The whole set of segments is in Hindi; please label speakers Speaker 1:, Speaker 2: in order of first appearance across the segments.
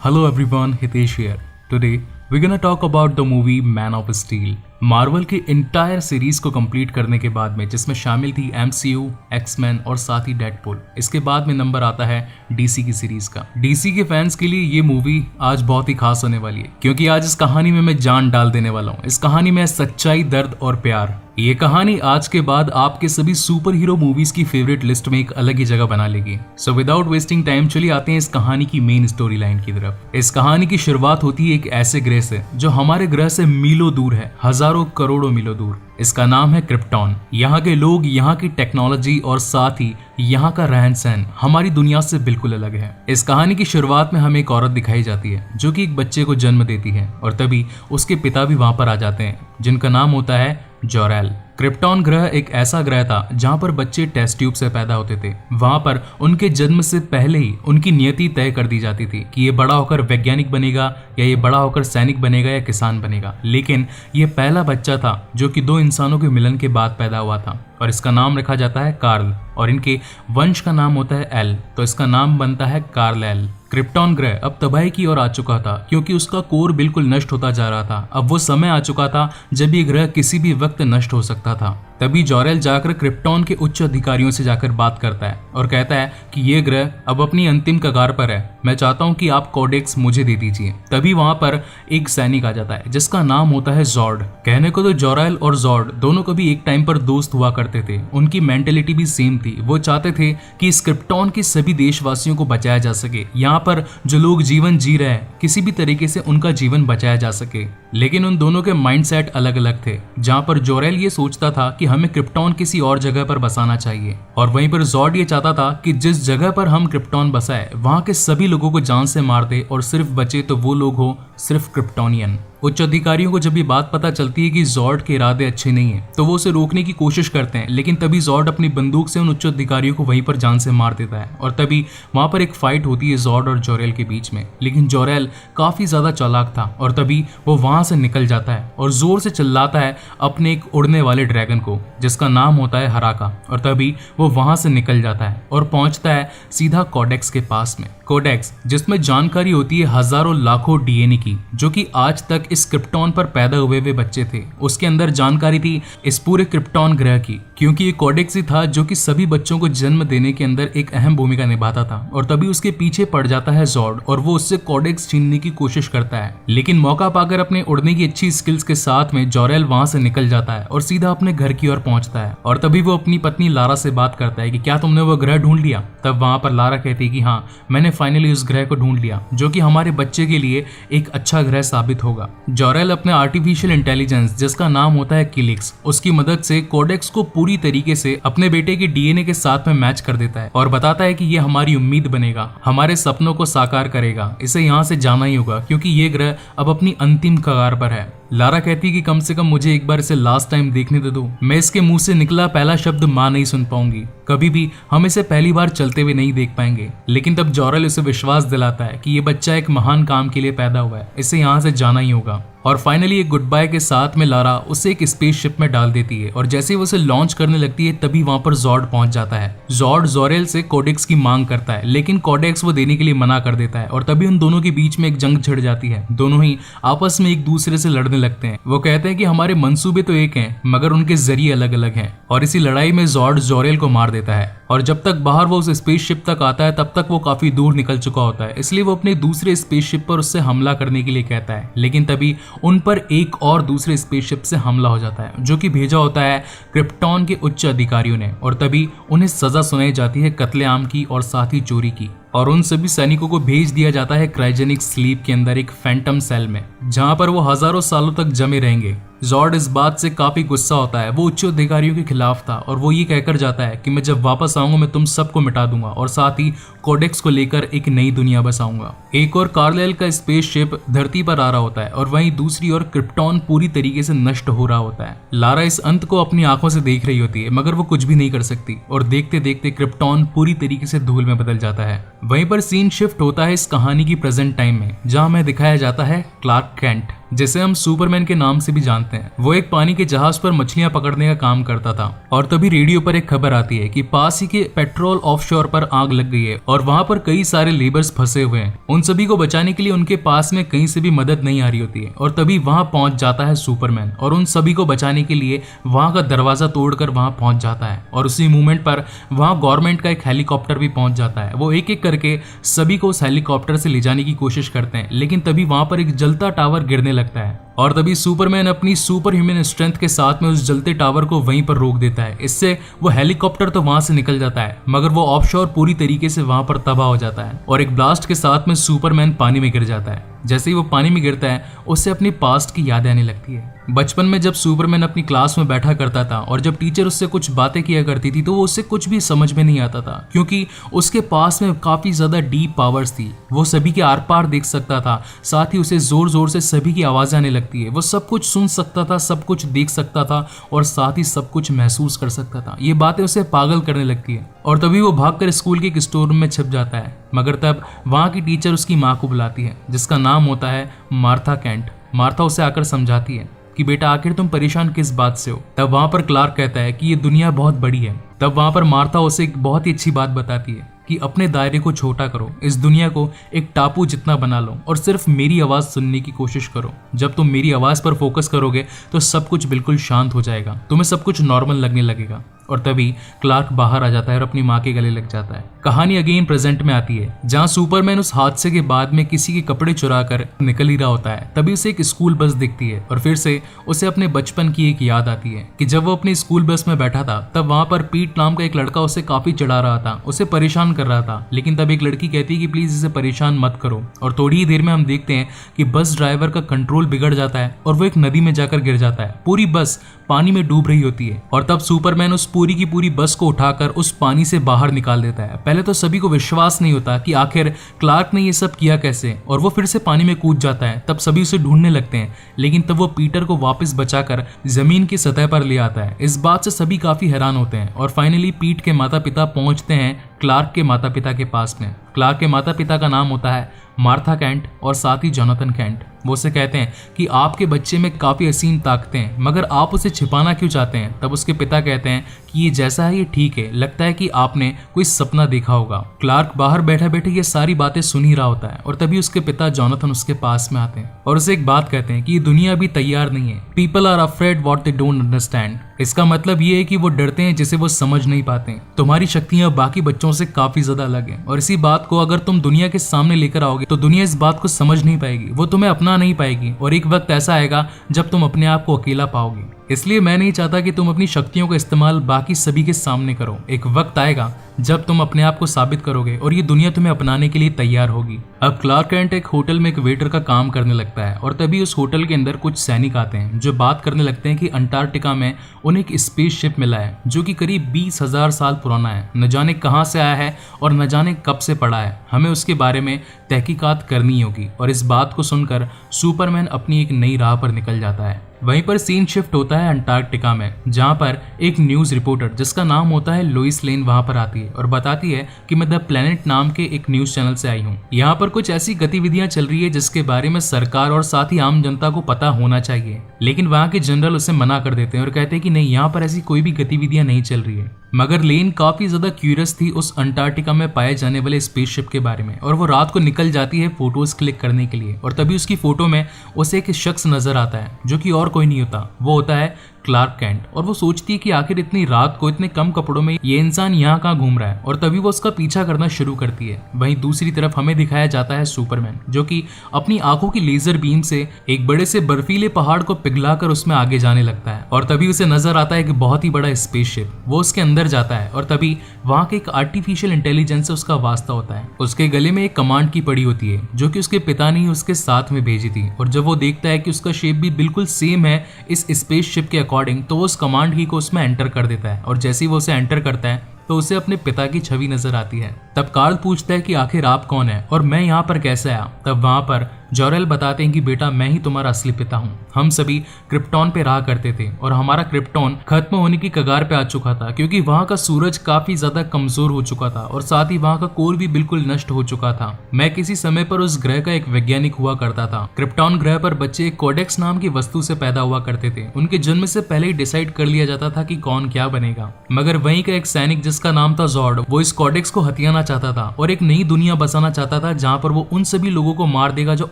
Speaker 1: Hello everyone, Hitesh here. Today we're gonna talk about the movie Man of Steel. Marvel की इंटायर सीरीज को कंप्लीट करने के बाद में, जिसमें शामिल थी MCU, एक्समैन और साथ ही डेडपूल। इसके बाद में नंबर आता है DC की सीरीज का। DC के फैंस के लिए ये मूवी आज बहुत ही खास होने वाली है, क्योंकि आज इस कहानी में मैं जान डाल देने वाला हूँ। इस कहानी में सच्चाई, दर्द और प्यार। ये कहानी आज के बाद आपके सभी सुपर हीरो मूवीज की फेवरेट लिस्ट में एक अलग ही जगह बना लेगी। सो विदाउट वेस्टिंग टाइम चलिए आते हैं इस कहानी की मेन स्टोरी लाइन की तरफ। इस कहानी की शुरुआत होती है एक ऐसे ग्रह से जो हमारे ग्रह से मीलों दूर है, हजारों करोड़ों मीलों दूर। इसका नाम है क्रिप्टॉन। यहाँ के लोग, यहाँ की टेक्नोलॉजी और साथ ही यहाँ का रहन सहन हमारी दुनिया से बिल्कुल अलग है। इस कहानी की शुरुआत में हमें एक औरत दिखाई जाती है जो कि एक बच्चे को जन्म देती है, और तभी उसके पिता भी वहां पर आ जाते हैं, जिनका नाम होता है जोरेल। क्रिप्टॉन ग्रह एक ऐसा ग्रह था जहां पर बच्चे टेस्ट ट्यूब से पैदा होते थे। वहां पर उनके जन्म से पहले ही उनकी नियति तय कर दी जाती थी कि ये बड़ा होकर वैज्ञानिक बनेगा, या ये बड़ा होकर सैनिक बनेगा, या किसान बनेगा। लेकिन ये पहला बच्चा था जो कि दो इंसानों के मिलन के बाद पैदा हुआ था, और इसका नाम रखा जाता है कार्ल, और इनके वंश का नाम होता है एल, तो इसका नाम बनता है कार्ल एल। क्रिप्टॉन ग्रह अब तबाही की ओर आ चुका था, क्योंकि उसका कोर बिल्कुल नष्ट होता जा रहा था। अब वो समय आ चुका था जब ये ग्रह किसी भी वक्त नष्ट हो सकता था। तभी जोरेल जाकर क्रिप्टॉन के उच्च अधिकारियों से जाकर बात करता है और कहता है कि ये ग्रह अब अपनी अंतिम कगार पर है, मैं चाहता हूं कि आप कोडेक्स मुझे दे दीजिए। तभी वहां पर एक सैनिक आ जाता है जिसका नाम होता है जॉर्ड। कहने को तो जोरेल और जॉर्ड दोनों कभी एक टाइम पर दोस्त हुआ करते थे, उनकी मेंटेलिटी भी सेम थी। वो चाहते थे कि इस क्रिप्टॉन के सभी देशवासियों को बचाया जा सके, यहाँ पर जो लोग जीवन जी रहे हैं किसी भी तरीके से उनका जीवन बचाया जा सके। लेकिन उन दोनों के माइंडसेट अलग अलग थे। जहां पर जोरेल ये सोचता था कि हमें क्रिप्टॉन किसी और जगह पर बसाना चाहिए, और वहीं पर जॉर्ड ये चाहता था कि जिस जगह पर हम क्रिप्टॉन बसाए वहां के सभी लोगों को जान से मार दे, और सिर्फ बचे तो वो लोग हो सिर्फ क्रिप्टोनियन। उच्च अधिकारियों को जब ये बात पता चलती है कि जॉर्ड के इरादे अच्छे नहीं है, तो वो उसे रोकने की कोशिश करते हैं, लेकिन तभी जॉर्ड अपनी बंदूक से उन उच्च अधिकारियों को वहीं पर जान से मार देता है। और तभी वहां पर एक फाइट होती है जॉर्ड और जोरेल के बीच में। लेकिन जोरेल काफी ज्यादा चालाक था, और तभी वो वहां से निकल जाता है और जोर से चिल्लाता है अपने एक उड़ने वाले ड्रैगन को, जिसका नाम होता है हराका। और तभी वो वहां से निकल जाता है और पहुंचता है सीधा कोडेक्स के पास में। कोडेक्स जिसमें जानकारी होती है हजारों लाखों डीएनए की, जो कि आज तक इस क्रिप्टॉन पर पैदा हुए वे बच्चे थे। उसके अंदर जानकारी थी इस पूरे क्रिप्टॉन ग्रह की, क्योंकि ये कोडेक्स ही था जो कि सभी बच्चों को जन्म देने के अंदर एक अहम भूमिका निभाता था। और तभी उसके पीछे पड़ जाता है जॉर्ड, और वो उससे कोडेक्स छीनने की कोशिश करता है। लेकिन मौका पाकर अपने उड़ने की अच्छी स्किल्स के साथ में जोरेल वहां से निकल जाता है और सीधा अपने घर की ओर पहुंचता है। और तभी वो अपनी पत्नी लारा से बात करता है कि क्या तुमने वो ग्रह ढूंढ लिया? तब वहां पर लारा कहती है कि हाँ, मैंने फाइनली उस ग्रह को ढूंढ लिया, जो कि हमारे बच्चे के लिए एक अच्छा ग्रह साबित होगा। जोरेल अपने आर्टिफिशियल इंटेलिजेंस, जिसका नाम होता है किलिक्स, उसकी मदद से कोडेक्स को पूरी तरीके से अपने बेटे के डीएनए के साथ में मैच कर देता है, और बताता है कि ये हमारी उम्मीद बनेगा, हमारे सपनों को साकार करेगा, इसे यहाँ से जाना ही होगा, क्योंकि ये ग्रह अब अपनी अंतिम कगार पर है। लारा कहती है कि कम से कम मुझे एक बार इसे लास्ट टाइम देखने दे दो, मैं इसके मुंह से निकला पहला शब्द मां नहीं सुन पाऊंगी, कभी भी हम इसे पहली बार चलते हुए नहीं देख पाएंगे। लेकिन तब जोरेल उसे विश्वास दिलाता है कि ये बच्चा एक महान काम के लिए पैदा हुआ है, इसे यहाँ से जाना ही होगा। और फाइनली एक गुड बाय के साथ में लारा उसे एक स्पेसशिप में डाल देती है, और जैसे ही वो उसे लॉन्च करने लगती है तभी वहां पर जॉर्ड पहुंच जाता है। जॉर्ड जोरेल से कोडेक्स की मांग करता है, लेकिन कोडेक्स वो देने के लिए मना कर देता है, और तभी उन दोनों के बीच में एक जंग छिड़ जाती है। दोनों ही आपस में एक दूसरे से लड़ने लगते हैं। वो कहते हैं कि हमारे मंसूबे तो एक हैं, मगर उनके जरिए अलग अलग हैं, और इसी लड़ाई में जॉर्ड जोरेल को मार देता है। और जब तक बाहर वो उस स्पेसशिप तक आता है तब तक वो काफी दूर निकल चुका होता है, इसलिए वो अपने दूसरे स्पेसशिप पर उससे हमला करने के लिए कहता है। लेकिन तभी उन पर एक और दूसरे स्पेसशिप से हमला हो जाता है, जो कि भेजा होता है क्रिप्टॉन के उच्च अधिकारियों ने, और तभी उन्हें सजा सुनाई जाती है कत्लेआम की और साथ ही चोरी की। और उन सभी सैनिकों को भेज दिया जाता है क्रायोजेनिक स्लीप के अंदर एक फैंटम सेल में, जहां पर वो हजारों सालों तक जमे रहेंगे। जॉर्ड इस बात से काफी गुस्सा होता है, वो उच्च अधिकारियों के खिलाफ था, और वो ये कहकर जाता है कि मैं जब वापस आऊंगा मैं तुम सबको मिटा दूंगा, और साथ ही कोडेक्स को लेकर एक नई दुनिया बसाऊंगा। एक और कार्लेल का स्पेसशिप धरती पर आ रहा होता है, और वहीं दूसरी ओर क्रिप्टॉन पूरी तरीके से नष्ट हो रहा होता है। लारा इस अंत को अपनी आंखों से देख रही होती है, मगर वो कुछ भी नहीं कर सकती, और देखते देखते क्रिप्टॉन पूरी तरीके से धूल में बदल जाता है। वहीं पर सीन शिफ्ट होता है इस कहानी की प्रेजेंट टाइम में, जहां हमें दिखाया जाता है क्लार्क केंट, जिसे हम सुपरमैन के नाम से भी जानते हैं। वो एक पानी के जहाज पर मछलियां पकड़ने का काम करता था और तभी रेडियो पर एक खबर आती है कि पास ही के पेट्रोल ऑफशोर पर आग लग गई है और वहां पर कई सारे लेबर्स फंसे हुए हैं। उन सभी को बचाने के लिए उनके पास में कहीं से भी मदद नहीं आ रही होती है और तभी वहां पहुंच जाता है सुपरमैन और उन सभी को बचाने के लिए वहां का दरवाजा तोड़कर वहां पहुंच जाता है। और उसी मूवमेंट पर वहां गवर्नमेंट का एक हेलीकॉप्टर भी पहुंच जाता है। वो एक एक करके सभी को उस हेलीकॉप्टर से ले जाने की कोशिश करते हैं, लेकिन तभी वहां पर एक जलता टावर गिरने लगता है और तभी सुपरमैन अपनी सुपर ह्यूमन स्ट्रेंथ के साथ में उस जलते टावर को वहीं पर रोक देता है। इससे वो हेलीकॉप्टर तो वहां से निकल जाता है, मगर वो ऑफशोर पूरी तरीके से वहां पर तबाह हो जाता है और एक ब्लास्ट के साथ में सुपरमैन पानी में गिर जाता है। जैसे ही वो पानी में गिरता है, उससे अपनी पास्ट की यादें आने लगती है। बचपन में जब सुपरमैन अपनी क्लास में बैठा करता था और जब टीचर उससे कुछ बातें किया करती थी तो वो उससे कुछ भी समझ में नहीं आता था, क्योंकि उसके पास में काफी ज्यादा डीप पावर्स थी। वो सभी के आर पार देख सकता था, साथ ही उसे जोर जोर से सभी की आवाजें आने लगती है। वो सब कुछ सुन सकता था, सब कुछ देख सकता था और साथ ही सब कुछ महसूस कर सकता था। ये बातें उसे पागल करने लगती है और तभी वो भागकर स्कूल के एक स्टोर रूम में छिप जाता है। मगर तब वहां की टीचर उसकी माँ को बुलाती है, जिसका नाम होता है मार्था कैंट। मार्था उसे आकर समझाती है कि बेटा आखिर तुम परेशान किस बात से हो। तब वहां पर क्लार्क कहता है कि ये दुनिया बहुत बड़ी है। तब वहां पर मार्था उसे एक बहुत ही अच्छी बात बताती है कि अपने दायरे को छोटा करो, इस दुनिया को एक टापू जितना बना लो और सिर्फ मेरी आवाज सुनने की कोशिश करो। जब तुम मेरी आवाज पर फोकस करोगे तो सब कुछ बिल्कुल शांत हो जाएगा, तुम्हें सब कुछ नॉर्मल लगने लगेगा। और तभी क्लार्क बाहर आ जाता है और अपनी माँ के गले लग जाता है। कहानी अगेन प्रेजेंट में आती है, जहाँ सुपरमैन उस हादसे के बाद में किसी के कपड़े चुरा कर निकल ही रहा होता है। तभी उसे एक स्कूल बस दिखती है और फिर से उसे अपने बचपन की एक याद आती है कि जब वो अपनी स्कूल बस में बैठा था तब वहां पर पीट नाम का एक लड़का उसे काफी चिढ़ा रहा था, उसे परेशान कर रहा था। लेकिन तब एक लड़की कहती है कि प्लीज इसे परेशान मत करो और थोड़ी ही देर में हम देखते हैं कि बस ड्राइवर का कंट्रोल बिगड़ जाता है और वो एक नदी में जाकर गिर जाता है। पूरी बस पानी में डूब रही होती है और तब सुपरमैन उस पूरी की पूरी बस को उठाकर उस पानी से बाहर निकाल देता है। पहले तो सभी को विश्वास नहीं होता कि आखिर क्लार्क ने ये सब किया कैसे, और वो फिर से पानी में कूद जाता है। तब सभी उसे ढूंढने लगते हैं, लेकिन तब वो पीटर को वापस बचाकर जमीन की सतह पर ले आता है। इस बात से सभी काफी हैरान होते हैं और फाइनली पीट के माता पिता पहुंचते हैं क्लार्क के माता पिता के पास में। क्लार्क के माता पिता का नाम होता है मार्था कैंट और साथ ही जोनाथन कैंट। वो उसे कहते हैं कि आपके बच्चे में काफी असीम ताकतें हैं, मगर आप उसे छिपाना क्यों चाहते हैं। तब उसके पिता कहते हैं कि ये जैसा है ये ठीक है, लगता है कि आपने कोई सपना देखा होगा। क्लार्क बाहर बैठे बैठे ये सारी बातें सुन ही रहा होता है और तभी उसके पिता जोनाथन उसके पास में आते हैं और उसे एक बात कहते हैं कि ये दुनिया अभी तैयार नहीं है। People are afraid what they don't understand. इसका मतलब ये है कि वो डरते हैं जिसे वो समझ नहीं पाते। तुम्हारी शक्तियां बाकी बच्चों से काफी ज्यादा अलग हैं और इसी बात को अगर तुम दुनिया के सामने लेकर आओगे तो दुनिया इस बात को समझ नहीं पाएगी, वो तुम्हें अपना नहीं पाएगी और एक वक्त ऐसा आएगा जब तुम अपने आप को अकेला पाओगे। इसलिए मैं नहीं चाहता कि तुम अपनी शक्तियों का इस्तेमाल बाकी सभी के सामने करो। एक वक्त आएगा जब तुम अपने आप को साबित करोगे और ये दुनिया तुम्हें अपनाने के लिए तैयार होगी। अब क्लार्क कैंट एक होटल में एक वेटर का काम करने लगता है और तभी उस होटल के अंदर कुछ सैनिक आते हैं जो बात करने लगते हैं कि अंटार्कटिका में उन्हें एक स्पेसशिप मिला है जो कि करीब 20,000 साल पुराना है। न जाने कहाँ से आया है और न जाने कब से पड़ा है। हमें उसके बारे में तहकीकात करनी होगी। और इस बात को सुनकर सुपरमैन अपनी एक नई राह पर निकल जाता है। वहीं पर सीन शिफ्ट होता है अंटार्कटिका में, जहां पर एक न्यूज रिपोर्टर जिसका नाम होता है लोइस लेन वहां पर आती है और बताती है कि मैं द प्लेनेट नाम के एक न्यूज चैनल से आई हूं। यहाँ पर कुछ ऐसी गतिविधियां चल रही है जिसके बारे में सरकार और साथ ही आम जनता को पता होना चाहिए, लेकिन वहां के जनरल उसे मना कर देते हैं और कहते हैं कि नहीं, यहाँ पर ऐसी कोई भी गतिविधियां नहीं चल रही है। मगर लेन काफी ज्यादा क्यूरियस थी उस अंटार्कटिका में पाए जाने वाले स्पेसशिप के बारे में और वो रात को निकल जाती है फोटोज क्लिक करने के लिए। और तभी उसकी फोटो में उसे एक शख्स नजर आता है जो कि और कोई नहीं होता, वो होता है क्लार्क कैंट। और वो सोचती है कि आखिर इतनी रात को इतने कम कपड़ों में ये इंसान यहाँ कहाँ घूम रहा है और तभी वो उसका पीछा करना शुरू करती है। वहीं दूसरी तरफ हमें दिखाया जाता है सुपरमैन जो कि अपनी आंखों की लेजर बीम से एक बड़े से बर्फीले पहाड़ को पिघलाकर उसमें आगे जाने लगता है और तभी उसे नजर आता है एक बहुत ही बड़ा स्पेसशिप। वो उसके अंदर जाता है और तभी वहां के एक आर्टिफिशियल इंटेलिजेंस से उसका वास्ता होता है। उसके गले में एक कमांड की पड़ी होती है जो कि उसके पिता ने ही उसके साथ में भेजी थी और जब वो देखता है कि उसका शेप भी बिल्कुल सेम है इस स्पेसशिप के अकॉर्डिंग, तो वो उस कमांड की को उसमें एंटर कर देता है और जैसे ही वो उसे एंटर करता है तो उसे अपने पिता की छवि नजर आती है। तब कार्ल पूछता है कि आखिर आप कौन है और मैं यहाँ पर कैसे आया। तब वहां पर जोरेल बताते हैं कि बेटा मैं ही तुम्हारा असली पिता हूँ। हम सभी क्रिप्टॉन पे रहा करते थे और हमारा क्रिप्टॉन खत्म होने की कगार पे आ चुका था क्योंकि वहाँ का सूरज काफी ज्यादा कमजोर हो चुका था और साथ ही वहाँ का कोर भी बिल्कुल नष्ट हो चुका था। मैं किसी समय पर उस ग्रह का एक वैज्ञानिक हुआ करता था। क्रिप्टॉन ग्रह पर बच्चे कोडेक्स नाम की वस्तु से पैदा हुआ करते थे। उनके जन्म से पहले ही डिसाइड कर लिया जाता था कि कौन क्या बनेगा, मगर वहीं का एक सैनिक जिसका नाम था जॉर्ड, वो इस कोडेक्स को हथियाना चाहता था और एक नई दुनिया बसाना चाहता था जहाँ पर वो उन सभी लोगों को मार देगा जो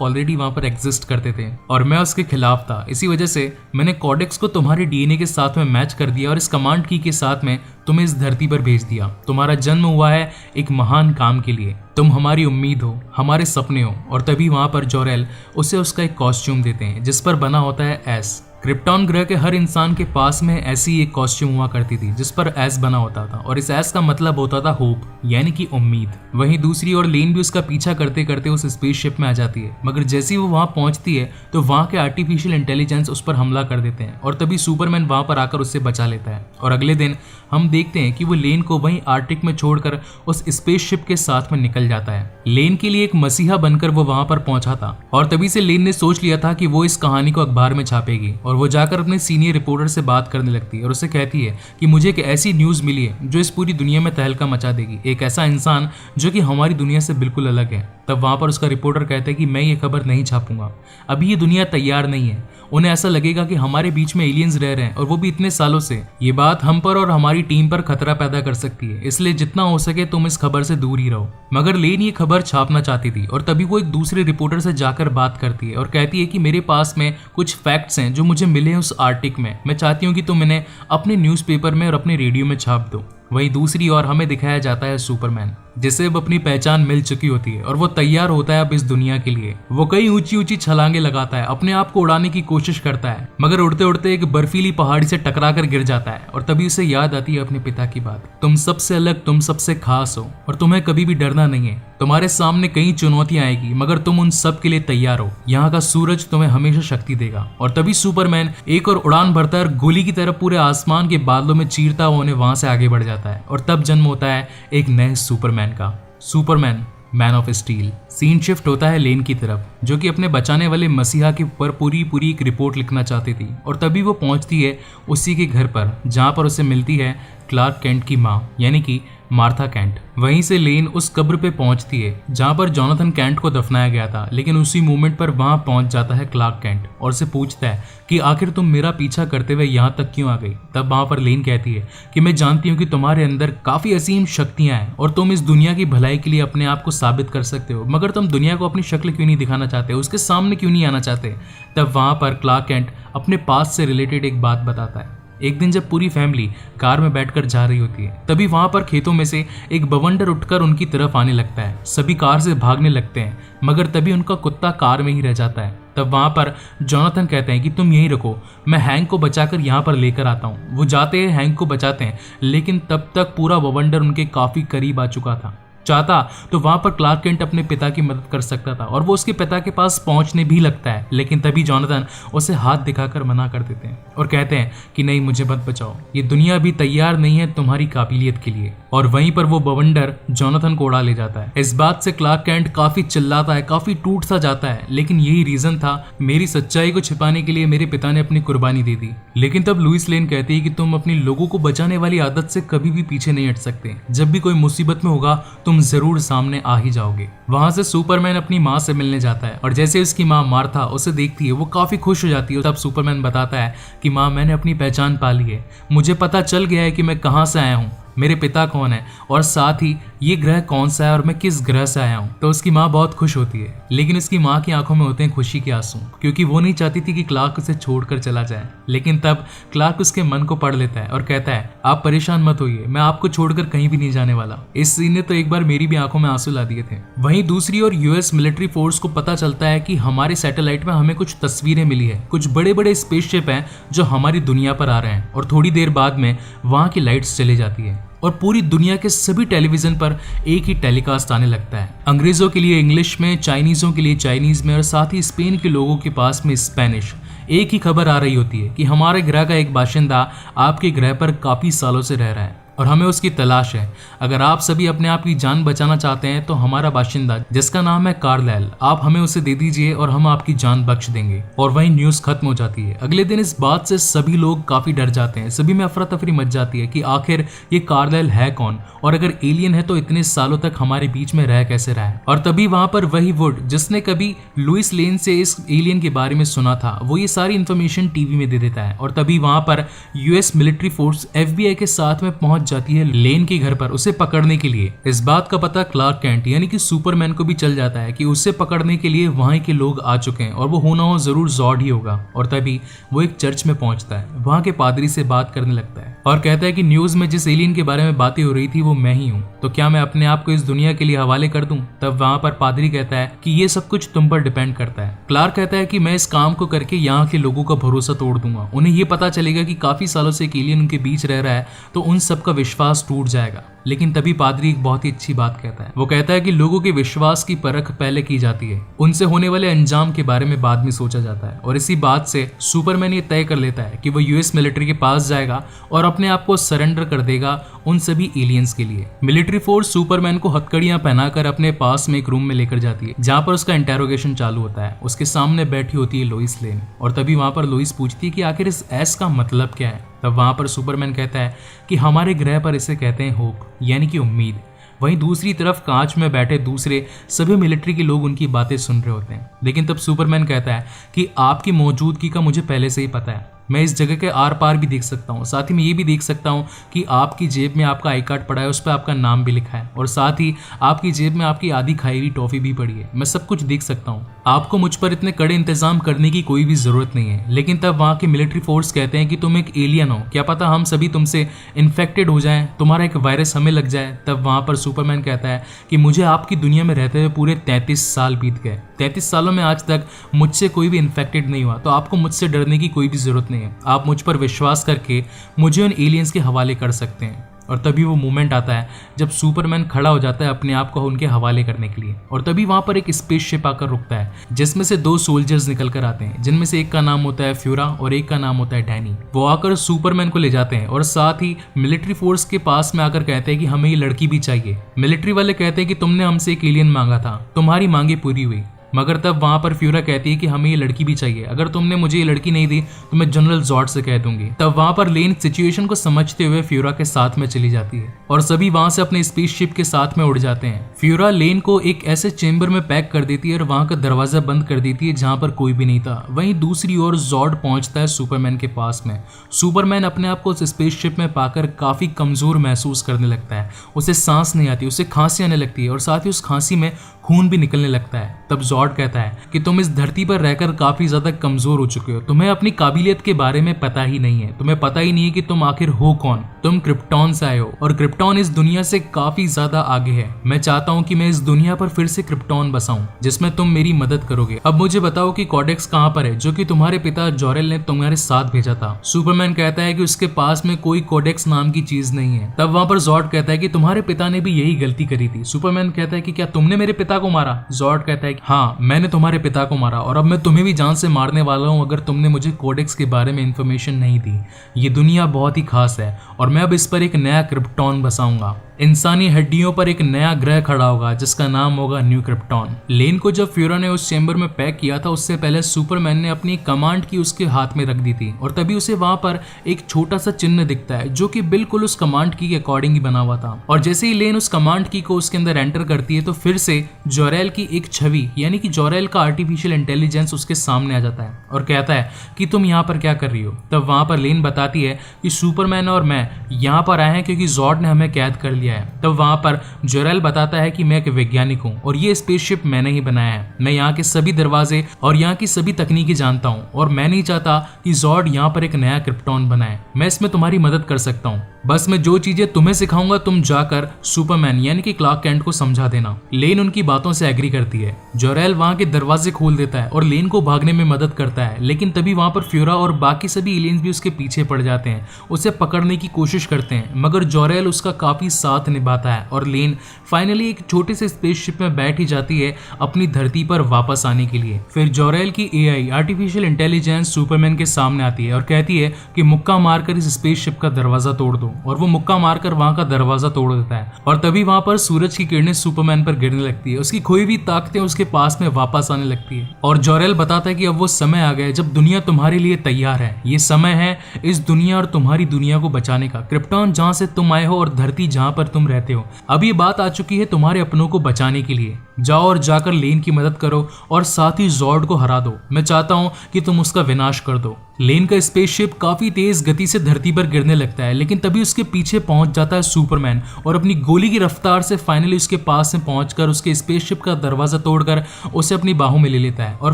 Speaker 1: ऑलरेडी वहाँ पर एग्जिस्ट करते थे, और मैं उसके खिलाफ था। इसी वजह से मैंने कोडेक्स को तुम्हारे डीएनए के साथ में मैच कर दिया और इस कमांड की के साथ में तुम्हें इस धरती पर भेज दिया। तुम्हारा जन्म हुआ है एक महान काम के लिए, तुम हमारी उम्मीद हो, हमारे सपने हो। और तभी वहां पर जोरेल उसे उसका एक कॉस्ट्यूम देते हैं जिस पर बना होता है एस। क्रिप्टॉन ग्रह के हर इंसान के पास में ऐसी एक कॉस्ट्यूम हुआ करती थी जिस पर एस बना होता था और इस एस का मतलब होता था होप, यानी कि उम्मीद। वहीं दूसरी ओर लेन भी उसका पीछा करते करते उस स्पेसशिप में आ जाती है, मगर जैसे ही वो वहां पहुंचती है तो वहां के आर्टिफिशियल इंटेलिजेंस उस पर हमला कर देते हैं और तभी सुपरमैन वहां पर आकर उससे बचा लेता है। और अगले दिन हम देखते हैं कि वो लेन को वहीं आर्टिक में छोड़कर उस स्पेसशिप के साथ में निकल जाता है। लेन के लिए एक मसीहा बनकर वो वहां पर पहुंचा था और तभी से लेन ने सोच लिया था कि वो इस कहानी को अखबार में छापेगी और वो जाकर अपने सीनियर रिपोर्टर से बात करने लगती है और उसे कहती है कि मुझे एक ऐसी न्यूज मिली है जो इस पूरी दुनिया में तहलका मचा देगी, एक ऐसा इंसान जो कि हमारी दुनिया से बिल्कुल अलग है। तब वहां पर उसका रिपोर्टर कहता है कि मैं ये खबर नहीं छापूंगा, अभी ये दुनिया तैयार नहीं है। उन्हें ऐसा लगेगा कि हमारे बीच में एलियंस रह रहे हैं और वो भी इतने सालों से। ये बात हम पर और हमारी टीम पर खतरा पैदा कर सकती है, इसलिए जितना हो सके तुम इस खबर से दूर ही रहो। मगर लेन ये खबर छापना चाहती थी और तभी वो एक दूसरे रिपोर्टर से जाकर बात करती है और कहती है कि मेरे पास में कुछ फैक्ट्स हैं जो मुझे मिले हैं उस आर्टिक में, मैं चाहती हूँ कि तुम इन्हें अपने न्यूज़पेपर में और अपने रेडियो में छाप दो। वहीं दूसरी ओर हमें दिखाया जाता है सुपरमैन, जिसे अब अपनी पहचान मिल चुकी होती है और वो तैयार होता है अब इस दुनिया के लिए। वो कई ऊंची ऊंची छलांगे लगाता है, अपने आप को उड़ाने की कोशिश करता है, मगर उड़ते उड़ते एक बर्फीली पहाड़ी से टकरा कर गिर जाता है और तभी उसे याद आती है अपने पिता की बात, तुम सबसे अलग, तुम सबसे खास हो और तुम्हें कभी भी डरना नहीं है। तुम्हारे सामने कई चुनौतियां आएगी मगर तुम उन सब के लिए तैयार हो, यहाँ का सूरज तुम्हें हमेशा शक्ति देगा। और तभी सुपरमैन एक और उड़ान भरता है और गोली की तरफ पूरे आसमान के बादलों में चीरता हुआ उन्हें वहां से आगे बढ़ जाता है और तब जन्म होता है एक नए सुपरमैन का, Superman man of steel. Scene shift होता है लेन की तरफ जो कि अपने बचाने वाले मसीहा के ऊपर पूरी एक रिपोर्ट लिखना चाहती थी और तभी वो पहुंचती है उसी के घर पर जहां पर उसे मिलती है क्लार्क केंट की माँ यानी कि मार्था केंट। वहीं से लेन उस कब्र पे पहुंचती है जहां पर जोनाथन केंट को दफनाया गया था, लेकिन उसी मोमेंट पर वहां पहुंच जाता है क्लार्क केंट और उसे पूछता है कि आखिर तुम मेरा पीछा करते हुए यहाँ तक क्यों आ गई। तब वहां पर लेन कहती है कि मैं जानती हूँ कि तुम्हारे अंदर काफी असीम शक्तियां हैं और तुम इस दुनिया की भलाई के लिए अपने आप को साबित कर सकते हो, मगर तुम दुनिया को अपनी शक्ल क्यों नहीं दिखाना चाहते, उसके सामने क्यों नहीं आना चाहते। तब वहां पर क्लार्क केंट अपने पास से रिलेटेड एक बात बताता है। एक दिन जब पूरी फैमिली कार में बैठकर जा रही होती है तभी वहां पर खेतों में से एक बवंडर उठकर उनकी तरफ आने लगता है। सभी कार से भागने लगते हैं मगर तभी उनका कुत्ता कार में ही रह जाता है। तब वहां पर जोनाथन कहते हैं कि तुम यहीं रुको, मैं हैंक को बचाकर यहाँ पर लेकर आता हूँ। वो जाते हैं, हैंक को बचाते हैं, लेकिन तब तक पूरा बवंडर उनके काफी करीब आ चुका था। चाहता तो वहां पर क्लार्क केंट अपने पिता की मदद कर सकता था और वो उसके पिता के पास पहुंचने भी लगता है, लेकिन तभी जोनाथन उसे हाथ दिखाकर मना कर देते हैं और कहते हैं कि नहीं, मुझे मत बचाओ, ये दुनिया अभी तैयार नहीं है तुम्हारी काबिलियत के लिए। और वहीं पर वो बवंडर जोनाथन को उड़ा ले जाता है। इस बात से क्लार्क केंट काफी चिल्लाता है, काफी टूट सा जाता है, लेकिन यही रीजन था, मेरी सच्चाई को छिपाने के लिए मेरे पिता ने अपनी कुर्बानी दे दी। लेकिन तब लुइस लेन कहती है कि तुम अपनी लोगों को बचाने वाली आदत से कभी भी पीछे नहीं हट सकते, जब भी कोई मुसीबत में होगा तुम जरूर सामने आ ही जाओगे। वहां से सुपरमैन अपनी माँ से मिलने जाता है और जैसे उसकी माँ मार्था उसे देखती है वो काफी खुश हो जाती है। तब सुपरमैन बताता है कि माँ, मैंने अपनी पहचान पा ली है, मुझे पता चल गया है कि मैं कहाँ से आया हूँ, मेरे पिता कौन है और साथ ही ये ग्रह कौन सा है और मैं किस ग्रह से आया हूँ। तो उसकी माँ बहुत खुश होती है, लेकिन उसकी माँ की आंखों में होते हैं खुशी के आंसू, क्योंकि वो नहीं चाहती थी कि क्लार्क उसे छोड़कर चला जाए। लेकिन तब क्लार्क उसके मन को पढ़ लेता है और कहता है, आप परेशान मत होइए, मैं आपको छोड़कर कहीं भी नहीं जाने वाला। इस सीन ने तो एक बार मेरी भी आंखों में आंसू ला दिए थे। वहीं दूसरी ओर यूएस मिलिट्री फोर्स को पता चलता है कि हमारे सैटेलाइट में हमें कुछ तस्वीरें मिली है, कुछ बड़े बड़े स्पेसशिप हैं जो हमारी दुनिया पर आ रहे हैं। और थोड़ी देर बाद में वहां की लाइट्स चली जाती है और पूरी दुनिया के सभी टेलीविजन पर एक ही टेलीकास्ट आने लगता है। अंग्रेजों के लिए इंग्लिश में, चाइनीजों के लिए चाइनीज में और साथ ही स्पेन के लोगों के पास में स्पेनिश। एक ही खबर आ रही होती है कि हमारे ग्रह का एक बाशिंदा आपके ग्रह पर काफी सालों से रह रहा है और हमें उसकी तलाश है। अगर आप सभी अपने आप की जान बचाना चाहते हैं तो हमारा बाशिंदा जिसका नाम है कार्लाइल, आप हमें उसे दे दीजिए और हम आपकी जान बख्श देंगे। और वही न्यूज खत्म हो जाती है। अगले दिन इस बात से सभी लोग काफी डर जाते हैं, सभी में अफरा तफरी मच जाती है कि आखिर ये कार्लाइल है कौन, और अगर एलियन है तो इतने सालों तक हमारे बीच में रह कैसे रहा है। और तभी वहां पर वही वुड जिसने कभी लुइस लेन से इस एलियन के बारे में सुना था, वो ये सारी इंफॉर्मेशन टीवी में दे देता है। और तभी वहां पर यूएस मिलिट्री फोर्स FBI के साथ में पहुंच जाती है लेन के घर पर उसे पकड़ने के लिए। इस बात का पता क्लार्क कैंट यानी कि सुपरमैन को भी चल जाता है कि उसे पकड़ने के लिए वहां के लोग आ चुके हैं और वो होना हो जरूर जॉर्ड ही होगा। और तभी वो एक चर्च में पहुंचता है, वहां के पादरी से बात करने लगता है और कहता है कि न्यूज में जिस एलियन के बारे में बातें हो रही थी वो मैं ही हूँ, तो क्या मैं अपने आप को इस दुनिया के लिए हवाले कर दूं? तब वहां पर पादरी कहता है कि ये सब कुछ तुम पर डिपेंड करता है। क्लार्क कहता है कि मैं इस काम को करके यहाँ के लोगों का भरोसा तोड़ दूंगा, उन्हें ये पता चलेगा कि काफी सालों से एक एलियन उनके बीच रह रहा है, तो उन सबका विश्वास टूट जाएगा। लेकिन तभी पादरी एक बहुत ही अच्छी बात कहता है, वो कहता है कि लोगों के विश्वास की परख पहले की जाती है, उनसे होने वाले अंजाम के बारे में बाद में सोचा जाता है। और इसी बात से सुपरमैन ये तय कर लेता है कि वो यूएस मिलिट्री के पास जाएगा और अपने आप को सरेंडर कर देगा उन सभी एलियंस के लिए। मिलिट्री फोर्स सुपरमैन को हथकड़ियां पहनाकर अपने पास में एक रूम में लेकर जाती है, जहां पर उसका इंटेरोगेशन चालू होता है। उसके सामने बैठी होती है लोइस लेन, और तभी वहां पर लोइस पूछती है कि आखिर इस एस का मतलब क्या है। तब वहां पर सुपरमैन कहता है कि हमारे ग्रह पर इसे कहते हैं होप, यानी कि उम्मीद। वहीं दूसरी तरफ कांच में बैठे दूसरे सभी मिलिट्री के लोग उनकी बातें सुन रहे होते हैं। लेकिन तब सुपरमैन कहता है कि आपकी मौजूदगी का मुझे पहले से ही पता है, मैं इस जगह के आर पार भी देख सकता हूँ। साथ ही मैं ये भी देख सकता हूँ कि आपकी जेब में आपका आई कार्ड पड़ा है, उस पर आपका नाम भी लिखा है, और साथ ही आपकी जेब में आपकी आधी खाई हुई टॉफी भी पड़ी है। मैं सब कुछ देख सकता हूँ, आपको मुझ पर इतने कड़े इंतजाम करने की कोई भी जरूरत नहीं है। लेकिन तब वहाँ के मिलिट्री फोर्स कहते हैं कि तुम एक एलियन हो, क्या पता हम सभी तुमसे इन्फेक्टेड हो जाएं, तुम्हारा एक वायरस हमें लग जाए। तब वहाँ पर सुपरमैन कहता है कि मुझे आपकी दुनिया में रहते हुए पूरे 33 साल बीत गए, 33 सालों में आज तक मुझसे कोई भी इन्फेक्टेड नहीं हुआ, तो आपको मुझसे डरने की कोई भी जरूरत नहीं है। आप मुझ पर विश्वास करके मुझे उन एलियंस के हवाले कर सकते हैं। और तभी वो मोमेंट आता है जब सुपरमैन खड़ा हो जाता है अपने आप को उनके हवाले करने के लिए। और तभी वहां पर एक स्पेसशिप आकर रुकता है, जिसमें से 2 सोल्जर्स निकल कर आते हैं, जिनमें से एक का नाम होता है फ्यूरा और एक का नाम होता है डैनी। वो आकर सुपरमैन को ले जाते हैं और साथ ही मिलिट्री फोर्स के पास में आकर कहते हैं कि हमें ये लड़की भी चाहिए। मिलिट्री वाले कहते हैं कि तुमने हमसे एक एलियन मांगा था, तुम्हारी मांगे पूरी हुई। मगर तब वहां पर फ्यूरा कहती है कि हमें ये लड़की भी चाहिए, अगर तुमने मुझे ये लड़की नहीं दी तो मैं जनरल जॉर्ड से कह दूंगी। तब वहां पर लेन सिचुएशन को समझते हुए फ्यूरा के साथ में चली जाती है और सभी वहां से अपने स्पेसशिप के साथ में उड़ जाते हैं। फ्यूरा लेन को एक ऐसे चेंबर में पैक कर देती है और वहां का दरवाजा बंद कर देती है जहां पर कोई भी नहीं था। वहीं दूसरी ओर जॉर्ड पहुंचता है सुपरमैन के पास में। सुपरमैन अपने आप को उस स्पेसशिप में पाकर काफी कमजोर महसूस करने लगता है, उसे सांस नहीं आती, उसे खांसी आने लगती है और साथ ही उस खांसी में खून भी निकलने लगता है। तब जॉर्ड कहता है कि तुम इस धरती पर रहकर काफी ज्यादा कमजोर हो चुके हो, तुम्हें अपनी काबिलियत के बारे में पता ही नहीं है, तुम्हें पता ही नहीं है कि तुम आखिर हो कौन। तुम क्रिप्टॉन से आए हो और क्रिप्टॉन इस दुनिया से काफी ज्यादा आगे है। मैं चाहता हूँ कि मैं इस दुनिया पर फिर से क्रिप्टॉन बसाऊं, जिसमें तुम मेरी मदद करोगे। अब मुझे बताओ कि कॉडेक्स कहाँ पर है, जो कि तुम्हारे पिता जोरेल ने तुम्हारे साथ भेजा था। सुपरमैन कहता है कि उसके पास में कोई कॉडेक्स नाम की चीज नहीं है। तब वहां पर जॉर्ड कहता है कि तुम्हारे पिता ने भी यही गलती करी थी। सुपरमैन कहता है कि क्या तुमने मेरे पिता को मारा? जॉर्ड कहता है कि हाँ, मैंने तुम्हारे पिता को मारा और अब मैं तुम्हें भी जान से मारने वाला हूँ अगर तुमने मुझे कॉडेक्स के बारे में इंफॉर्मेशन नहीं दी। ये दुनिया बहुत ही खास है और मैं अब इस पर एक नया क्रिप्टॉन बसाऊंगा। इंसानी हड्डियों पर एक नया ग्रह खड़ा होगा जिसका नाम होगा न्यू क्रिप्टॉन। लेन को जब फ्यूरा ने उस चेंबर में पैक किया था, उससे पहले सुपरमैन ने अपनी कमांड की उसके हाथ में रख दी थी और तभी उसे वहां पर एक छोटा सा चिन्ह दिखता है जो कि बिल्कुल उस कमांड की के अकॉर्डिंग ही बना हुआ था। और जैसे ही लेन उस कमांड की को उसके अंदर एंटर करती है तो फिर से जोरेल की एक छवि यानी कि जोरेल का आर्टिफिशियल इंटेलिजेंस उसके सामने आ जाता है और कहता है कि तुम यहाँ पर क्या कर रही हो। तब वहां पर लेन बताती है कि सुपरमैन और मैं यहाँ पर आए हैं क्योंकि जॉर्ड ने हमें कैद कर लिया है। तब वहां पर जोरेल बताता है कि मैं एक वैज्ञानिक हूं और ये स्पेसशिप मैंने ही बनाया है। मैं यहाँ के सभी दरवाजे और यहाँ की सभी तकनीकी जानता हूँ और मैं नहीं चाहता कि जॉर्ड यहाँ पर एक नया क्रिप्टॉन बनाए। मैं इसमें तुम्हारी मदद कर सकता हूँ, बस मैं जो चीजें तुम्हें सिखाऊंगा तुम जाकर सुपरमैन यानी कि क्लार्क कैंट को समझा देना। लेन उनकी बातों से एग्री करती है। जोरेल वहां के दरवाजे खोल देता है और लेन को भागने में मदद करता है, लेकिन तभी वहां पर फ्यूरा और बाकी सभी एलियंस भी उसके पीछे पड़ जाते हैं, उसे पकड़ने की कोशिश करते हैं, मगर जोरेल उसका काफी साथ निभाता है और लेन फाइनली एक छोटे से स्पेसशिप में बैठ ही जाती है अपनी धरती पर वापस आने के लिए। फिर जोरेल की AI आर्टिफिशियल इंटेलिजेंस सुपरमैन के सामने आती है और कहती है कि मुक्का मारकर इस स्पेसशिप का दरवाजा तोड़ दो। दो, और वो मुक्का मारकर वहां का दरवाजा तोड़ देता है। और तभी वहां पर सूरज की किरणें सुपरमैन पर गिरने लगती है, उसकी खोई हुई ताकतें उसके पास में वापस आने लगती है। और जोरेल बताता है कि अब वो समय आ गया है जब दुनिया तुम्हारे लिए तैयार है। ये समय है इस दुनिया और तुम्हारी दुनिया को बचाने का। क्रिप्टॉन जहां से तुम आए हो और धरती जहां पर तुम रहते हो, अब ये बात आ चुकी है तुम्हारे अपनों को बचाने के लिए। जाओ और जाकर लेन की मदद करो और साथ ही जॉर्ड को हरा दो। मैं चाहता हूं कि तुम उसका विनाश कर दो। लेन का स्पेसशिप काफी तेज गति से धरती पर गिरने लगता है, लेकिन तभी उसके पीछे पहुंच जाता है सुपरमैन और अपनी गोली की रफ्तार से फाइनली उसके पास में पहुंचकर उसके स्पेसशिप का दरवाजा तोड़कर उसे अपनी बाहों में ले लेता है और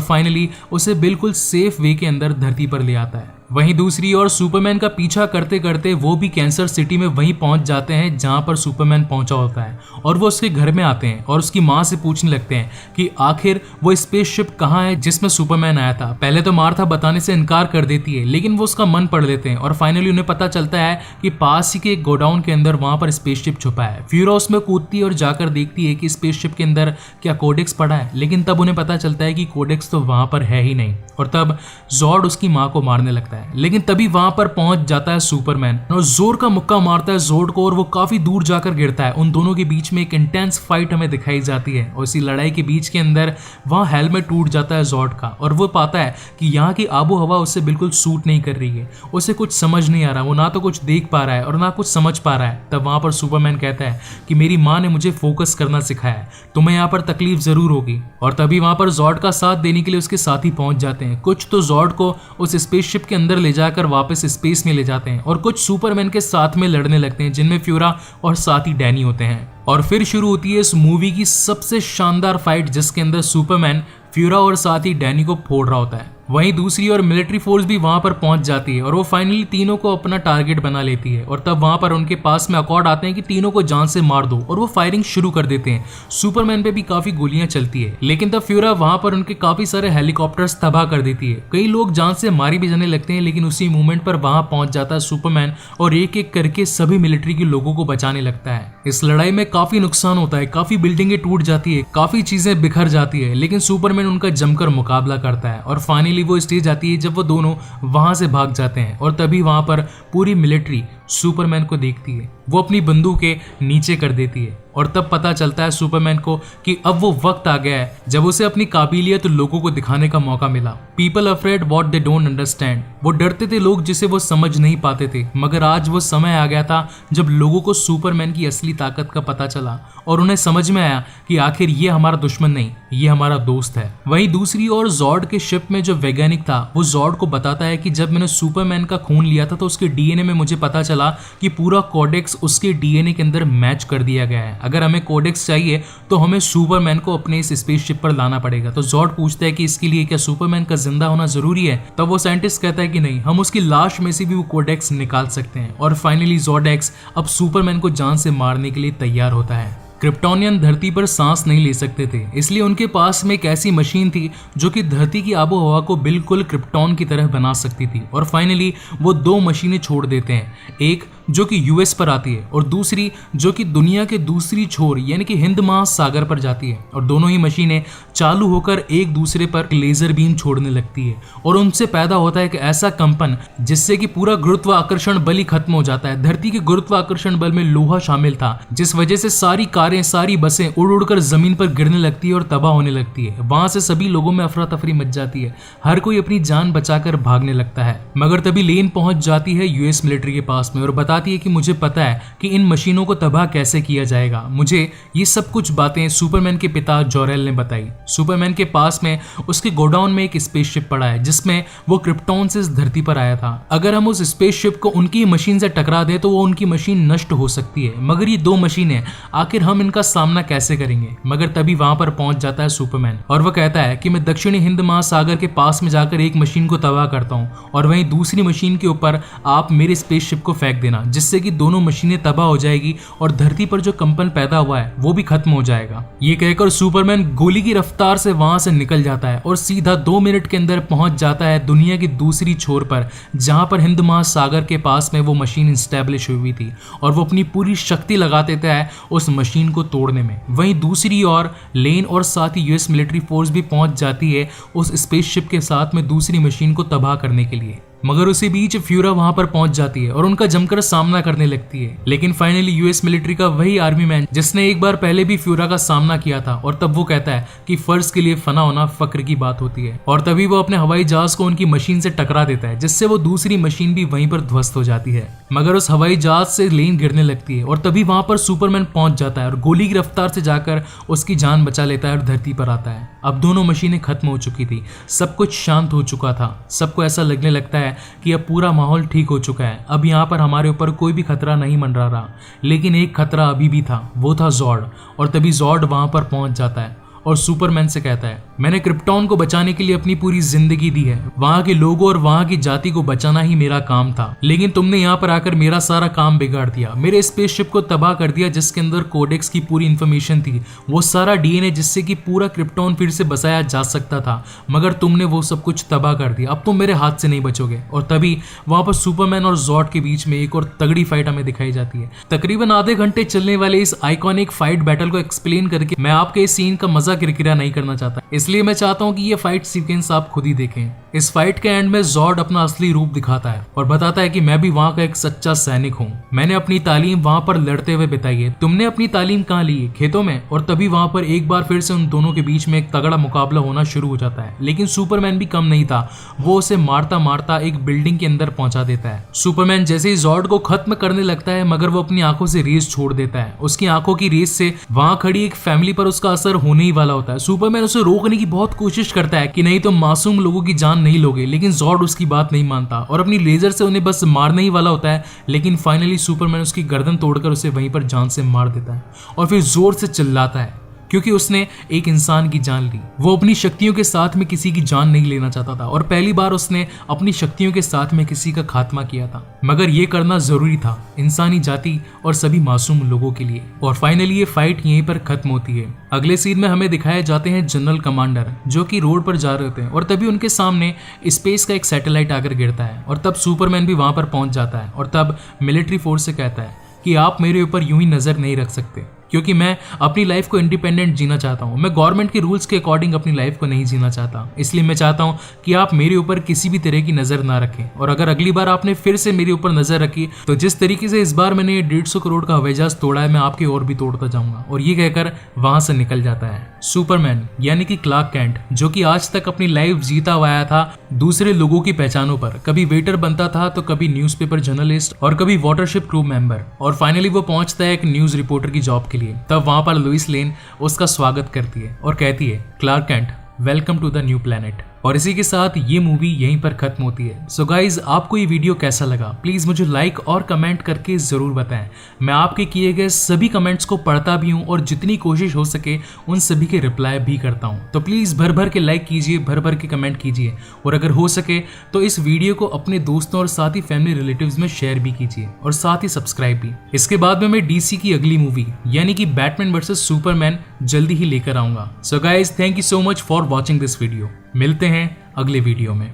Speaker 1: फाइनली उसे बिल्कुल सेफ वे के अंदर धरती पर ले आता है। वहीं दूसरी ओर सुपरमैन का पीछा करते करते वो भी कैंसर सिटी में वहीं पहुंच जाते हैं जहां पर सुपरमैन पहुंचा होता है, और वो उसके घर में आते हैं और उसकी मां से पूछने लगते हैं कि आखिर वो स्पेसशिप कहाँ है जिसमें सुपरमैन आया था। पहले तो मार्था बताने से इनकार कर देती है, लेकिन वो उसका मन पढ़ लेते हैं और फाइनली उन्हें पता चलता है कि पास ही के एक गोडाउन के अंदर वहां पर स्पेसशिप छुपा है। फ्यूरा उसमें कूदती है और जाकर देखती है कि स्पेसशिप के अंदर क्या कोडेक्स पड़ा है, लेकिन तब उन्हें पता चलता है कि कोडेक्स तो वहां पर है ही नहीं। और तब जॉर्ड उसकी मां को मारने लगता है, लेकिन तभी वहां पर पहुंच जाता है सुपरमैन और जोर का मुक्का मारता है जॉर्ड को और वो काफी दूर जाकर गिरता है। उन दोनों के बीच में एक इंटेंस फाइट हमें दिखाई जाती है और इसी लड़ाई के बीच के अंदर वहां हेलमेट टूट जाता है जॉर्ड का और वो पाता है कि यहाँ की आबो हवा उससे बिल्कुल सूट नहीं कर रही है। उसे कुछ समझ नहीं आ रहा, वो ना तो कुछ देख पा रहा है और ना कुछ समझ पा रहा है। तब वहां पर सुपरमैन कहता है कि मेरी माँ ने मुझे फोकस करना सिखाया है, तुम्हें यहाँ पर तकलीफ जरूर होगी। और तभी वहां पर जॉर्ड का साथ देने के लिए उसके साथी पहुंच जाते हैं। कुछ तो जॉर्ड को उस स्पेसशिप के अंदर ले जाकर वापस स्पेस में ले जाते हैं और कुछ सुपरमैन के साथ में लड़ने लगते हैं, जिनमें फ्यूरा और साथी डैनी होते हैं। और फिर शुरू होती है इस मूवी की सबसे शानदार फाइट, जिसके अंदर सुपरमैन फ्यूरा और साथी डैनी को फोड़ रहा होता है। वहीं दूसरी ओर मिलिट्री फोर्स भी वहां पर पहुंच जाती है और वो फाइनली तीनों को अपना टारगेट बना लेती है। और तब वहां पर उनके पास में अकॉर्ड आते हैं कि तीनों को जान से मार दो, और वो फायरिंग शुरू कर देते हैं। सुपरमैन पे भी काफी गोलियां चलती है, लेकिन तब फ्यूरा वहां पर उनके काफी सारे हेलीकॉप्टर्स तबाह कर देती है। कई लोग जान से मारी भी जाने लगते हैं, लेकिन उसी मूवमेंट पर वहां पहुंच जाता है सुपरमैन और एक एक करके सभी मिलिट्री के लोगों को बचाने लगता है। इस लड़ाई में काफी नुकसान होता है, काफी बिल्डिंगें टूट जाती है, काफी चीजें बिखर जाती है, लेकिन सुपरमैन उनका जमकर मुकाबला करता है। और फाइनली वो स्टेज आती है जब वो दोनों वहां से भाग जाते हैं और तभी वहां पर पूरी मिलिट्री सुपरमैन को देखती है। वो अपनी बंदूकें नीचे कर देती है और तब पता चलता है सुपरमैन को कि अब वो वक्त आ गया है जब उसे अपनी काबिलियत लोगों को दिखाने का मौका मिला। People afraid what they don't understand. वो डरते थे लोग जिसे वो समझ नहीं पाते थे, मगर आज वो समय आ गया था जब लोगों को सुपरमैन की असली ताकत का पता चला और उन्हें समझ में आया कि आखिर ये हमारा दुश्मन नहीं, ये हमारा दोस्त है। वहीं दूसरी ओर जॉर्ड के शिप में जो वैज्ञानिक था वो जॉर्ड को बताता है कि जब मैंने सुपरमैन का खून लिया था तो उसके डीएनए में मुझे पता चला कि पूरा कोडेक्स उसके डीएनए के अंदर मैच कर दिया गया है। अगर हमें कोडेक्स चाहिए तो हमें सुपरमैन को अपने इस स्पेसशिप पर लाना पड़ेगा। तो जॉर्ड पूछता है कि इसके लिए क्या सुपरमैन का जिंदा होना जरूरी है? तब वो साइंटिस्ट कहता है कि नहीं, हम उसकी लाश में से भी वो कोडेक्स निकाल सकते हैं। और फाइनली जॉर्डेक्स अब सुपरमैन को जान से मारने के लिए तैयार होता है। क्रिप्टोनियन धरती पर सांस नहीं ले सकते थे, इसलिए उनके पास में एक ऐसी मशीन थी जो कि धरती की आबो हवा को बिल्कुल क्रिप्टॉन की तरह बना सकती थी। और फाइनली वो दो मशीनें छोड़ देते हैं, एक जो कि यूएस पर आती है और दूसरी जो कि दुनिया के दूसरी छोर यानी कि हिंद महासागर पर जाती है। और दोनों ही मशीनें चालू होकर एक दूसरे पर लेजर बीम छोड़ने लगती है और उनसे पैदा होता है एक ऐसा कंपन जिससे कि पूरा गुरुत्वाकर्षण बल ही खत्म हो जाता है। धरती के गुरुत्वाकर्षण बल में लोहा शामिल था, जिस वजह से सारी बसें उड़ उड़कर जमीन पर गिरने लगती है और तबाह होने लगती है। वहां से सभी लोगों में अफरा तफरी मच जाती है, हर कोई अपनी जान बचाकर भागने लगता है। मगर तभी लेन पहुंच जाती है यूएस मिलिट्री के पास में और बताती है कि मुझे पता है कि इन मशीनों को तबाह कैसे किया जाएगा। मुझे ये सब कुछ बातें सुपरमैन के पिता जोरेल ने बताई। सुपरमैन के पास में उसके गोडाउन में एक स्पेसशिप पड़ा है जिसमें वो क्रिप्टॉन से इस धरती पर आया था। अगर हम उस स्पेसशिप को उनकी मशीन से टकरा दे तो वो उनकी मशीन नष्ट हो सकती है। मगर ये दो मशीनें, आखिर हम इनका सामना कैसे करेंगे? मगर तभी वहां पर पहुंच जाता है सुपरमैन और वो कहता है कि मैं दक्षिणी हिंद महासागर के पास में जाकर एक मशीन को तबाह करता हूं और वहीं दूसरी मशीन के ऊपर आप मेरे स्पेसशिप को फेंक देना, जिससे कि दोनों मशीनें तबाह हो जाएगी और धरती पर जो कंपन पैदा हुआ है वो भी खत्म हो जाएगा। ये कहकर सुपरमैन गोली की रफ्तार से वहां से निकल जाता है और सीधा 2 मिनट के अंदर पहुंच जाता है दुनिया की दूसरी छोर पर, जहां पर हिंद महासागर के पास में वो मशीन इंस्टैब्लिश हुई थी और वो अपनी पूरी शक्ति लगा देता है उस मशीन को तोड़ने में। वहीं दूसरी ओर लेन और साथ ही यूएस मिलिट्री फोर्स भी पहुंच जाती है उस स्पेसशिप के साथ में दूसरी मशीन को तबाह करने के लिए। मगर उसी बीच फ्यूरा वहां पर पहुंच जाती है और उनका जमकर सामना करने लगती है। लेकिन फाइनली यूएस मिलिट्री का वही आर्मी मैन जिसने एक बार पहले भी फ्यूरा का सामना किया था, और तब वो कहता है कि फर्ज के लिए फना होना फक्र की बात होती है, और तभी वो अपने हवाई जहाज को उनकी मशीन से टकरा देता है, जिससे वो दूसरी मशीन भी वहीं पर ध्वस्त हो जाती है। मगर उस हवाई जहाज से लेन गिरने लगती है और तभी वहां पर सुपरमैन पहुंच जाता है और गोली की रफ्तार से जाकर उसकी जान बचा लेता है और धरती पर आता है। अब दोनों मशीनें खत्म हो चुकी थी, सब कुछ शांत हो चुका था, सबको ऐसा लगने लगता है कि अब पूरा माहौल ठीक हो चुका है, अब यहाँ पर हमारे ऊपर कोई भी खतरा नहीं मंडरा रहा। लेकिन एक खतरा अभी भी था, वो था जॉर्ड। और तभी जॉर्ड वहां पर पहुंच जाता है और सुपरमैन से कहता है, मैंने क्रिप्टॉन को बचाने के लिए अपनी पूरी जिंदगी दी है, वहां के लोगों और वहां की जाति को बचाना ही मेरा काम था, लेकिन तुमने यहाँ पर आकर मेरा सारा काम बिगाड़ दिया, मेरे स्पेसशिप को तबाह कर दिया जिसके अंदर कोडेक्स की पूरी इंफॉर्मेशन थी, वो सारा डीएनए जिससे कि पूरा क्रिप्टॉन फिर से बसाया जा सकता था, मगर तुमने वो सब कुछ तबाह कर दिया, अब तुम मेरे हाथ से नहीं बचोगे। और तभी वहां पर सुपरमैन और जॉर्ड के बीच में एक और तगड़ी फाइट हमें दिखाई जाती है। तकरीबन आधे घंटे चलने वाले इस आइकॉनिक फाइट बैटल को एक्सप्लेन करके मैं आपके इस सीन का मजा किरकिरा नहीं करना चाहता, इसलिए मैं चाहता हूं कि ये फाइट सीक्वेंस आप खुद ही देखें। इस फाइट के एंड में जॉर्ड अपना असली रूप दिखाता है और बताता है कि मैं भी वहां का एक सच्चा सैनिक हूं, मैंने अपनी तालीम वहां पर लड़ते हुए बिताई है, तुमने अपनी तालीम कहां ली है? खेतों में। और तभी वहां पर एक बार फिर से उन दोनों के बीच में एक तगड़ा मुकाबला होना शुरू हो जाता है। लेकिन सुपरमैन भी कम नहीं था, वो उसे मारता मारता एक बिल्डिंग के अंदर पहुंचा देता है। सुपरमैन जैसे ही जॉर्ड को खत्म करने लगता है, मगर वो अपनी आंखों से रेस छोड़ देता है। उसकी आंखों की रेस से वहां खड़ी एक फैमिली पर उसका असर होने ही वाला होता है। सुपरमैन उसे रोकने की बहुत कोशिश करता है कि नहीं तो मासूम लोगों की जान नहीं लोगे, लेकिन जॉर्ड उसकी बात नहीं मानता और अपनी लेजर से उन्हें बस मारने ही वाला होता है। लेकिन फाइनली सुपरमैन उसकी गर्दन तोड़कर उसे वहीं पर जान से मार देता है और फिर जोर से चिल्लाता है क्योंकि उसने एक इंसान की जान ली। वो अपनी शक्तियों के साथ में किसी की जान नहीं लेना चाहता था और पहली बार उसने अपनी शक्तियों के साथ में किसी का खात्मा किया था, मगर ये करना जरूरी था इंसानी जाति और सभी मासूम लोगों के लिए। और फाइनली ये फाइट यहीं पर खत्म होती है। अगले सीन में हमें दिखाए जाते हैं जनरल कमांडर जो कि रोड पर जा रहे होते हैं और तभी उनके सामने स्पेस का एक सैटेलाइट आकर गिरता है और तब सुपरमैन भी वहां पर पहुंच जाता है और तब मिलिट्री फोर्स से कहता है कि आप मेरे ऊपर यूं ही नजर नहीं रख सकते, क्योंकि मैं अपनी लाइफ को इंडिपेंडेंट जीना चाहता हूँ, मैं गवर्नमेंट के रूल्स के अकॉर्डिंग अपनी लाइफ को नहीं जीना चाहता, इसलिए मैं चाहता हूँ कि आप मेरे ऊपर किसी भी तरह की नजर ना रखें, और अगर अगली बार आपने फिर से मेरे ऊपर नजर रखी तो जिस तरीके से इस बार मैंने 150 करोड़ का हवाई जहाज तोड़ा है, मैं आपके और भी तोड़ता जाऊंगा। और ये कहकर वहां से निकल जाता है। सुपरमैन यानी कि क्लार्क कैंट, जो कि आज तक अपनी लाइफ जीता हुआ आया था दूसरे लोगों की पहचानों पर, कभी वेटर बनता था तो कभी न्यूज़पेपर जर्नलिस्ट और कभी वाटरशिप क्रू मेंबर, और फाइनली वो पहुंचता है एक न्यूज रिपोर्टर की जॉब के लिए। तब वहां पर लुइस लेन उसका स्वागत करती है और कहती है, Clark Kent welcome to the new planet. और इसी के साथ ये मूवी यहीं पर खत्म होती है। सो गाइज, आपको ये वीडियो कैसा लगा प्लीज मुझे लाइक और कमेंट करके जरूर बताएं। मैं आपके किए गए सभी कमेंट्स को पढ़ता भी हूँ और जितनी कोशिश हो सके उन सभी के रिप्लाई भी करता हूँ। तो प्लीज भर भर के लाइक कीजिए, भर भर के कमेंट कीजिए, और अगर हो सके तो इस वीडियो को अपने दोस्तों और साथ ही फैमिली रिलेटिव्स में शेयर भी कीजिए और साथ ही सब्सक्राइब भी। इसके बाद में मैं डीसी की अगली मूवी यानी कि बैटमैन वर्सेस सुपरमैन जल्दी ही लेकर आऊंगा। So guys, thank you so much for watching this video. मिलते हैं अगले वीडियो में।